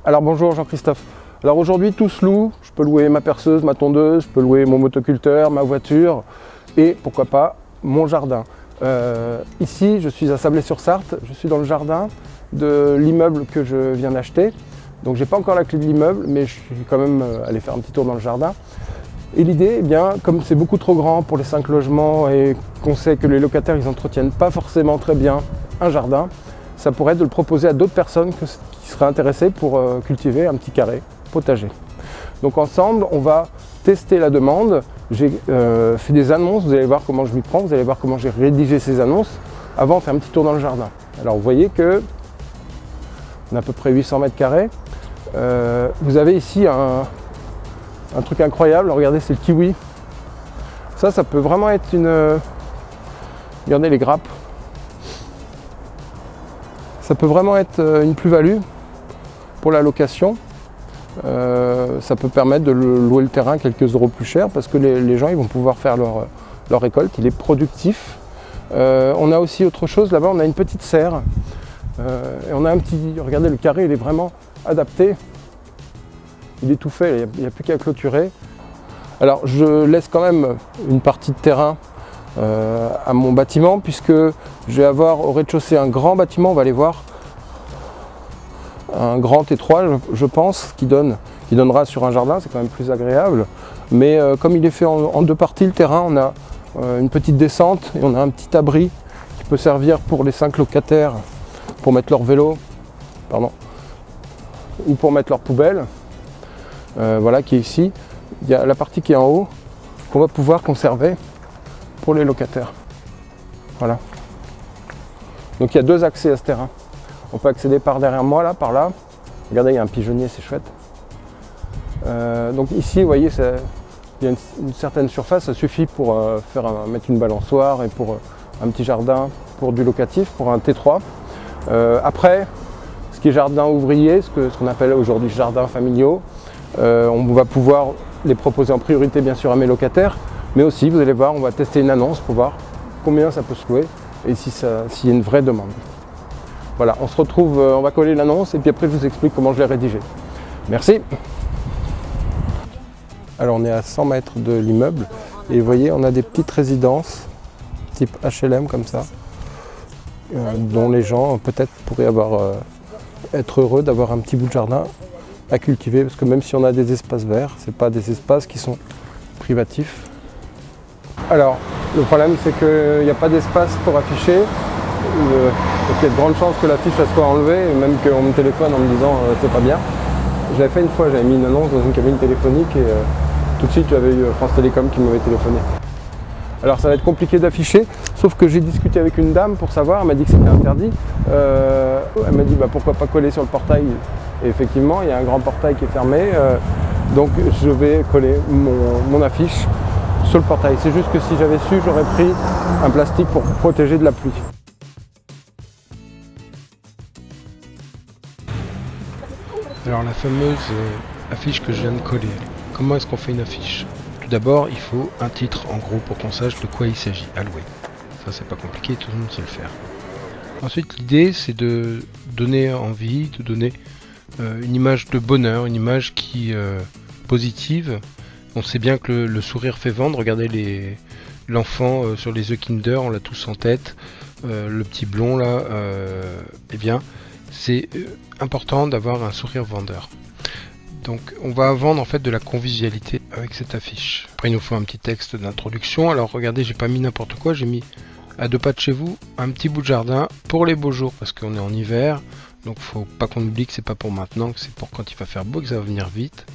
Alors bonjour Jean-Christophe. Alors aujourd'hui tout se loue, je peux louer ma perceuse, ma tondeuse, je peux louer mon motoculteur, ma voiture et pourquoi pas mon jardin. Ici je suis à Sablé-sur-Sarthe, je suis dans le jardin de l'immeuble que je viens d'acheter. Donc j'ai pas encore la clé de l'immeuble mais je suis quand même allé faire un petit tour dans le jardin. Et l'idée, eh bien, comme c'est beaucoup trop grand pour les 5 logements et qu'on sait que les locataires ils n'entretiennent pas forcément très bien un jardin, ça pourrait être de le proposer à d'autres personnes qui seraient intéressées pour cultiver un petit carré potager. Donc ensemble, on va tester la demande. J'ai fait des annonces, vous allez voir comment je m'y prends, vous allez voir comment j'ai rédigé ces annonces avant de faire un petit tour dans le jardin. Alors vous voyez que on a à peu près 800 mètres carrés. Vous avez ici un truc incroyable, regardez, c'est le kiwi. Ça peut vraiment être une... Regardez les grappes. Ça peut vraiment être une plus-value pour la location. Ça peut permettre de louer le terrain quelques euros plus cher parce que les gens ils vont pouvoir faire leur récolte, il est productif. On a aussi autre chose, là-bas on a une petite serre. Et on a un petit... Regardez, le carré il est vraiment adapté. Il est tout fait, il n'y a plus qu'à clôturer. Alors je laisse quand même une partie de terrain à mon bâtiment puisque je vais avoir au rez-de-chaussée un grand bâtiment, on va aller voir. Un grand T3 je pense qui donnera sur un jardin, c'est quand même plus agréable. Mais comme il est fait en deux parties le terrain, on a une petite descente et on a un petit abri qui peut servir pour les 5 locataires pour mettre leur vélo, ou pour mettre leur poubelle. Voilà, qui est ici. Il y a la partie qui est en haut qu'on va pouvoir conserver pour les locataires. Voilà. Donc il y a 2 accès à ce terrain. On peut accéder par derrière moi, là, par là. Regardez, il y a un pigeonnier, c'est chouette. Donc ici, vous voyez, il y a une certaine surface, ça suffit pour mettre une balançoire et pour un petit jardin pour du locatif, pour un T3. Après, ce qui est jardin ouvrier, ce qu'on appelle aujourd'hui jardins familiaux, on va pouvoir les proposer en priorité bien sûr à mes locataires, mais aussi, vous allez voir, on va tester une annonce pour voir combien ça peut se louer et s'il y a une vraie demande. Voilà, on se retrouve, on va coller l'annonce et puis après je vous explique comment je l'ai rédigée. Merci. Alors on est à 100 mètres de l'immeuble et vous voyez, on a des petites résidences type HLM comme ça, dont les gens peut-être pourraient être heureux d'avoir un petit bout de jardin à cultiver, parce que même si on a des espaces verts, ce n'est pas des espaces qui sont privatifs. Alors, le problème c'est qu'il n'y a pas d'espace pour afficher, donc il y a de grandes chances que l'affiche soit enlevée, et même qu'on me téléphone en me disant c'est pas bien. J'avais fait une fois, j'avais mis une annonce dans une cabine téléphonique et tout de suite j'avais eu France Télécom qui m'avait téléphoné. Alors ça va être compliqué d'afficher, sauf que j'ai discuté avec une dame pour savoir, elle m'a dit que c'était interdit. Elle m'a dit pourquoi pas coller sur le portail. Et effectivement, il y a un grand portail qui est fermé, donc je vais coller mon affiche sur le portail. C'est juste que si j'avais su, j'aurais pris un plastique pour protéger de la pluie. Alors la fameuse affiche que je viens de coller, comment est-ce qu'on fait une affiche? Tout d'abord, il faut un titre en gros pour qu'on sache de quoi il s'agit à louer. Ça c'est pas compliqué, tout le monde sait le faire. Ensuite, l'idée c'est de donner envie, de donner une image de bonheur, une image qui positive. On sait bien que le sourire fait vendre. Regardez l'enfant sur les œufs Kinder, on l'a tous en tête. Le petit blond là, eh bien, c'est important d'avoir un sourire vendeur. Donc on va vendre en fait de la convivialité avec cette affiche. Après il nous faut un petit texte d'introduction. Alors regardez, j'ai pas mis n'importe quoi, j'ai mis à 2 pas de chez vous un petit bout de jardin pour les beaux jours parce qu'on est en hiver. Donc faut pas qu'on oublie que c'est pas pour maintenant, que c'est pour quand il va faire beau, que ça va venir vite.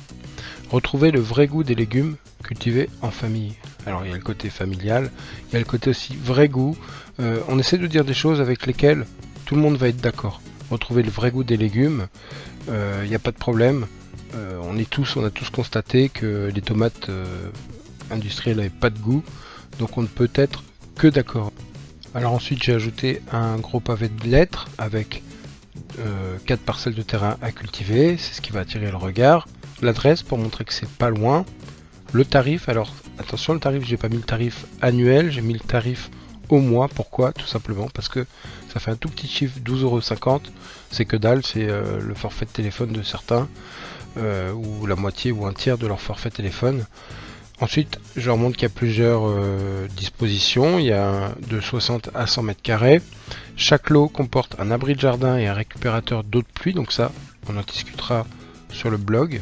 Retrouver le vrai goût des légumes cultivés en famille. Alors il y a le côté familial, il y a le côté aussi vrai goût. On essaie de dire des choses avec lesquelles tout le monde va être d'accord. Retrouver le vrai goût des légumes, il n'y a pas de problème. On a tous constaté que les tomates industrielles n'avaient pas de goût, donc on ne peut être que d'accord. Alors ensuite j'ai ajouté un gros pavé de lettres avec 4 parcelles de terrain à cultiver, c'est ce qui va attirer le regard. L'adresse pour montrer que c'est pas loin. Le tarif, alors attention, le tarif, j'ai pas mis le tarif annuel, j'ai mis le tarif au mois. Pourquoi? Tout simplement parce que ça fait un tout petit chiffre, 12,50 €. C'est que dalle, c'est le forfait de téléphone de certains, ou la moitié ou un tiers de leur forfait téléphone. Ensuite, je leur montre qu'il y a plusieurs dispositions. Il y a de 60 à 100 mètres carrés. Chaque lot comporte un abri de jardin et un récupérateur d'eau de pluie. Donc ça, on en discutera sur le blog.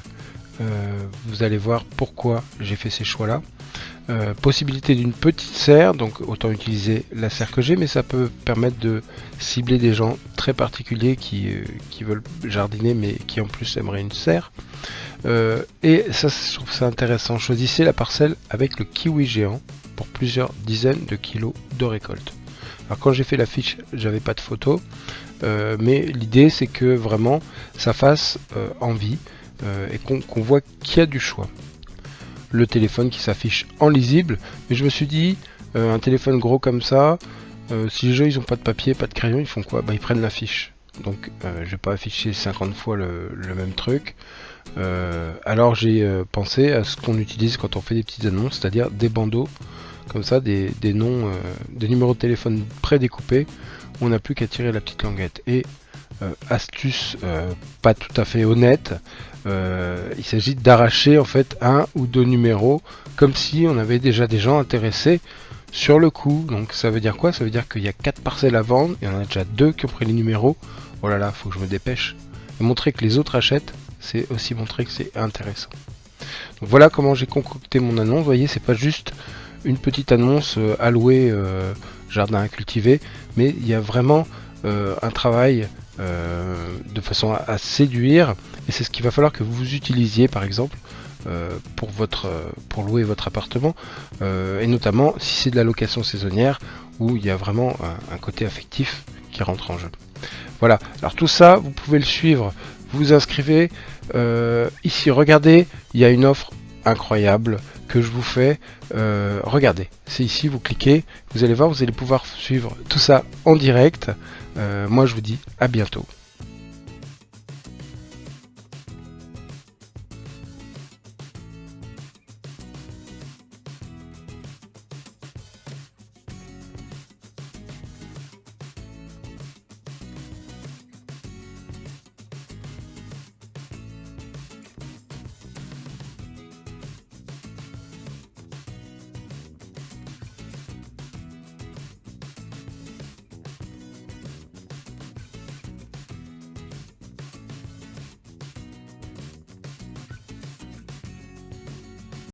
Vous allez voir pourquoi j'ai fait ces choix-là. Possibilité d'une petite serre, donc autant utiliser la serre que j'ai, mais ça peut permettre de cibler des gens très particuliers qui veulent jardiner mais qui en plus aimeraient une serre. Et ça, je trouve ça intéressant. Choisissez la parcelle avec le kiwi géant pour plusieurs dizaines de kilos de récolte. Alors quand j'ai fait la fiche, j'avais pas de photo, mais l'idée c'est que vraiment ça fasse envie et qu'on voit qu'il y a du choix. Le téléphone qui s'affiche en lisible, mais je me suis dit un téléphone gros comme ça, si les gens ils ont pas de papier, pas de crayon, ils font quoi? Bah ils prennent la fiche. Donc je vais pas afficher 50 fois le même truc. Alors j'ai pensé à ce qu'on utilise quand on fait des petites annonces, c'est-à-dire des bandeaux comme ça, des noms, des numéros de téléphone prédécoupés. On n'a plus qu'à tirer la petite languette. Et astuce pas tout à fait honnête, il s'agit d'arracher en fait un ou deux numéros comme si on avait déjà des gens intéressés sur le coup. Donc ça veut dire quoi? Ça veut dire qu'il y a 4 parcelles à vendre et on en a déjà 2 qui ont pris les numéros. Oh là là, faut que je me dépêche. Et montrer que les autres achètent, c'est aussi montrer que c'est intéressant. Donc voilà comment j'ai concocté mon annonce. Vous voyez, c'est pas juste une petite annonce allouée jardin à cultiver, mais il y a vraiment un travail de façon à séduire, et c'est ce qu'il va falloir que vous utilisiez par exemple pour louer votre appartement, et notamment si c'est de la location saisonnière où il y a vraiment un côté affectif qui rentre en jeu. Voilà, alors tout ça vous pouvez le suivre, vous vous inscrivez ici. Regardez, il y a une offre incroyable que je vous fais. Regardez, c'est ici, vous cliquez, vous allez voir, vous allez pouvoir suivre tout ça en direct. Moi je vous dis à bientôt.